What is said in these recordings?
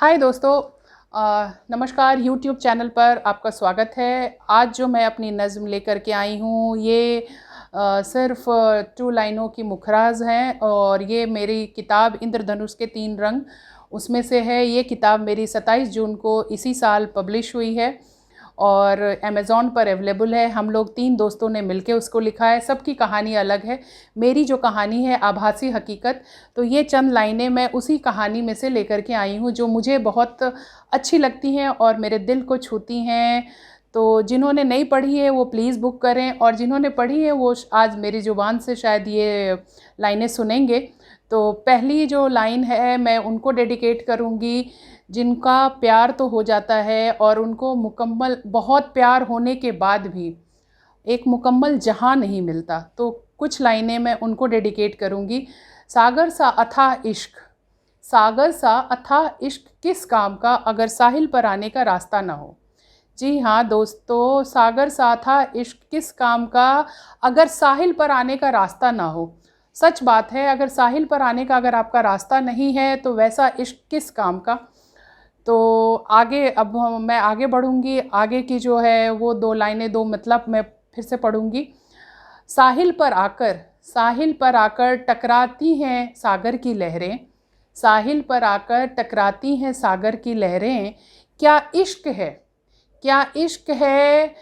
हाय दोस्तों, नमस्कार। YouTube channel पर आपका स्वागत है। आज जो मैं अपनी नज़्म लेकर के आई हूँ ये सिर्फ 2 लाइनों की मुखराज हैं और ये मेरी किताब इंद्रधनुष के 3 रंग उसमें से है। ये किताब मेरी 27 जून को इसी साल पब्लिश हुई है और अमेज़ॉन पर अवेलेबल है। हम लोग 3 दोस्तों ने मिलके उसको लिखा है। सबकी कहानी अलग है। मेरी जो कहानी है आभासी हकीकत, तो ये चंद लाइनें मैं उसी कहानी में से लेकर के आई हूँ जो मुझे बहुत अच्छी लगती हैं और मेरे दिल को छूती हैं। तो जिन्होंने नहीं पढ़ी है वो प्लीज़ बुक करें और जिन्होंने पढ़ी है वो आज मेरी ज़ुबान से शायद ये लाइनें सुनेंगे। तो पहली जो लाइन है मैं उनको डेडिकेट करूँगी जिनका प्यार तो हो जाता है और उनको मुकम्मल बहुत प्यार होने के बाद भी एक मुकम्मल जहां नहीं मिलता। तो कुछ लाइनें मैं उनको डेडिकेट करूँगी। सागर सा अथाह इश्क, सागर सा अथाह इश्क किस काम का अगर साहिल पर आने का रास्ता ना हो। जी हाँ दोस्तों, सागर सा अथाह इश्क किस काम का अगर साहिल पर आने का रास्ता ना हो। सच बात है, अगर साहिल पर आने का अगर आपका रास्ता नहीं है तो वैसा इश्क किस काम का। तो आगे अब मैं आगे बढ़ूँगी। आगे की जो है वो 2 लाइनें, 2 मतलब मैं फिर से पढ़ूँगी। साहिल पर आकर, साहिल पर आकर टकराती हैं सागर की लहरें, साहिल पर आकर टकराती हैं सागर की लहरें। क्या इश्क है, क्या इश्क है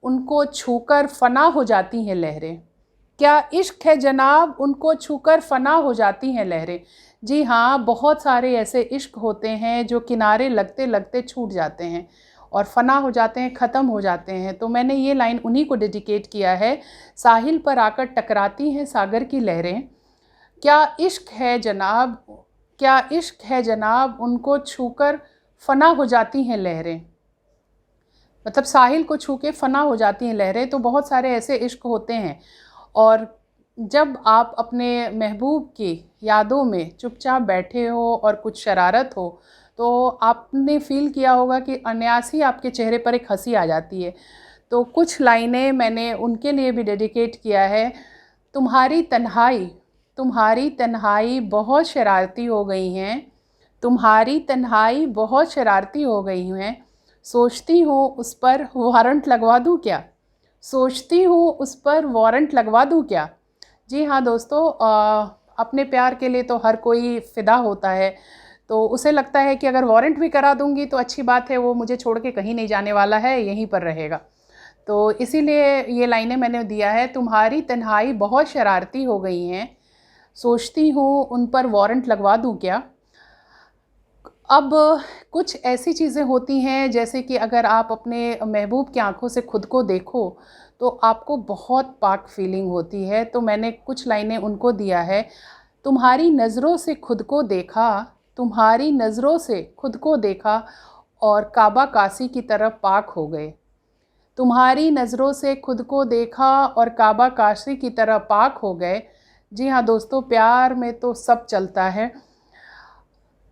उनको छूकर फना हो जाती हैं लहरें। क्या इश्क है जनाब उनको छूकर फना हो जाती हैं लहरें। जी हाँ, बहुत सारे ऐसे इश्क होते हैं जो किनारे लगते लगते छूट जाते हैं और फना हो जाते हैं, ख़त्म हो जाते हैं। तो मैंने ये लाइन उन्हीं को डेडिकेट किया है। साहिल पर आकर टकराती हैं सागर की लहरें, क्या इश्क है जनाब, क्या इश्क है जनाब उनको छूकर फना हो जाती हैं लहरें। मतलब साहिल को छू के फना हो जाती हैं लहरें। तो बहुत सारे ऐसे इश्क होते हैं और जब आप अपने महबूब की यादों में चुपचाप बैठे हो और कुछ शरारत हो तो आपने फ़ील किया होगा कि अनायास आपके चेहरे पर एक हंसी आ जाती है। तो कुछ लाइनें मैंने उनके लिए भी डेडिकेट किया है। तुम्हारी तन्हाई, तुम्हारी तन्हाई बहुत शरारती हो गई हैं, तुम्हारी तन्हाई बहुत शरारती हो गई हैं। सोचती हूँ उस पर वारंट लगवा दूँ क्या, सोचती हूँ उस पर वारंट लगवा दूँ क्या। जी हाँ दोस्तों, अपने प्यार के लिए तो हर कोई फ़िदा होता है। तो उसे लगता है कि अगर वारंट भी करा दूँगी तो अच्छी बात है, वो मुझे छोड़ के कहीं नहीं जाने वाला है, यहीं पर रहेगा। तो इसीलिए ये लाइनें मैंने दिया है। तुम्हारी तन्हाई बहुत शरारती हो गई हैं, सोचती हूँ उन पर वारंट लगवा दूँ क्या। अब कुछ ऐसी चीज़ें होती हैं जैसे कि अगर आप अपने महबूब की आंखों से खुद को देखो तो आपको बहुत पाक फीलिंग होती है। तो मैंने कुछ लाइनें उनको दिया है। तुम्हारी नज़रों से खुद को देखा, तुम्हारी नज़रों से खुद को देखा और काबा काशी की तरफ पाक हो गए। तुम्हारी नज़रों से खुद को देखा और काबा काशी की तरफ पाक हो गए। जी हाँ दोस्तों, प्यार में तो सब चलता है।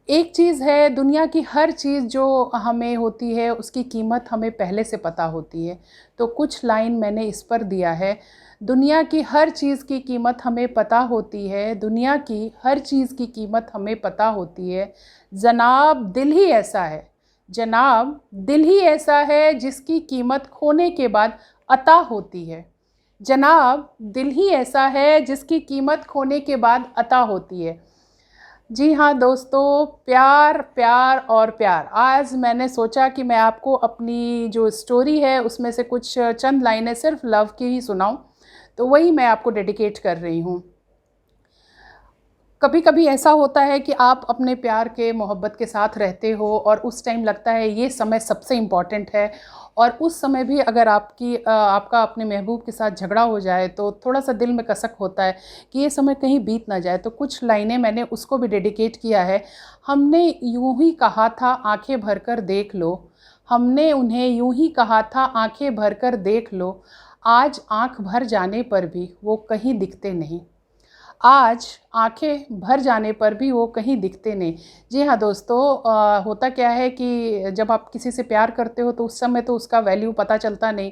एक चीज़ है, दुनिया की हर चीज़ जो हमें होती है उसकी कीमत हमें पहले से पता होती है। तो कुछ लाइन मैंने इस पर दिया है। दुनिया की हर चीज़ की कीमत हमें पता होती है, दुनिया की हर चीज़ की कीमत हमें पता होती है। जनाब दिल ही ऐसा है, जनाब दिल ही ऐसा है जिसकी कीमत खोने के बाद अता होती है। जनाब दिल ही ऐसा है जिसकी कीमत खोने के बाद अता होती है। जी हाँ दोस्तों, प्यार प्यार और प्यार। आज मैंने सोचा कि मैं आपको अपनी जो स्टोरी है उसमें से कुछ चंद लाइनें सिर्फ लव की ही सुनाऊं, तो वही मैं आपको डेडिकेट कर रही हूँ। कभी कभी ऐसा होता है कि आप अपने प्यार के मोहब्बत के साथ रहते हो और उस टाइम लगता है ये समय सबसे इम्पॉर्टेंट है और उस समय भी अगर आपका अपने महबूब के साथ झगड़ा हो जाए तो थोड़ा सा दिल में कसक होता है कि ये समय कहीं बीत ना जाए। तो कुछ लाइनें मैंने उसको भी डेडिकेट किया है। हमने यूं ही कहा था आंखें भर कर देख लो, हमने उन्हें यूं ही कहा था आंखें भर कर देख लो, आज आंख भर जाने पर भी वो कहीं दिखते नहीं, आज आंखें भर जाने पर भी वो कहीं दिखते नहीं। जी हाँ दोस्तों, होता क्या है कि जब आप किसी से प्यार करते हो तो उस समय तो उसका वैल्यू पता चलता नहीं।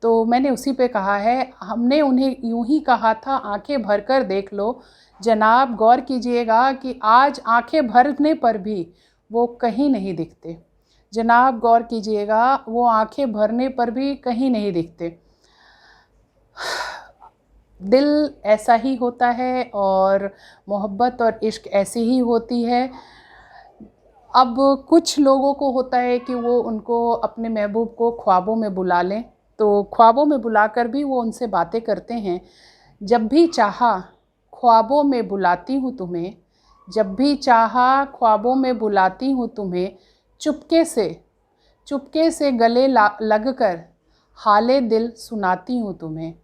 तो मैंने उसी पे कहा है, हमने उन्हें यूं ही कहा था आंखें भर कर देख लो। जनाब गौर कीजिएगा कि आज आंखें भरने पर भी वो कहीं नहीं दिखते। जनाब गौर कीजिएगा, वो आंखें भरने पर भी कहीं नहीं दिखते। दिल ऐसा ही होता है और मोहब्बत और इश्क ऐसी ही होती है। अब कुछ लोगों को होता है कि वो उनको अपने महबूब को ख्वाबों में बुला लें, तो ख्वाबों में बुलाकर भी वो उनसे बातें करते हैं। जब भी चाहा ख्वाबों में बुलाती हूँ तुम्हें, जब भी चाहा ख्वाबों में बुलाती हूँ तुम्हें, चुपके से गले लगकर हाले दिल सुनाती हूँ तुम्हें।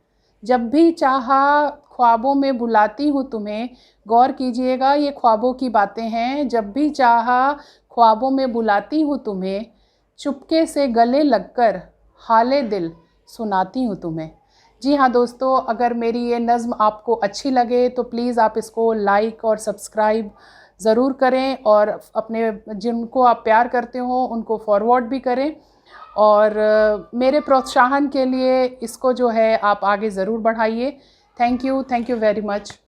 जब भी चाहा ख्वाबों में बुलाती हूँ तुम्हें, गौर कीजिएगा ये ख्वाबों की बातें हैं। जब भी चाहा ख्वाबों में बुलाती हूँ तुम्हें, चुपके से गले लगकर हाले दिल सुनाती हूँ तुम्हें। जी हाँ दोस्तों, अगर मेरी ये नज़्म आपको अच्छी लगे तो प्लीज़ आप इसको लाइक और सब्सक्राइब ज़रूर करें, और अपने जिनको आप प्यार करते हो उनको फॉरवर्ड भी करें, और मेरे प्रोत्साहन के लिए इसको जो है आप आगे ज़रूर बढ़ाइए। Thank you very much.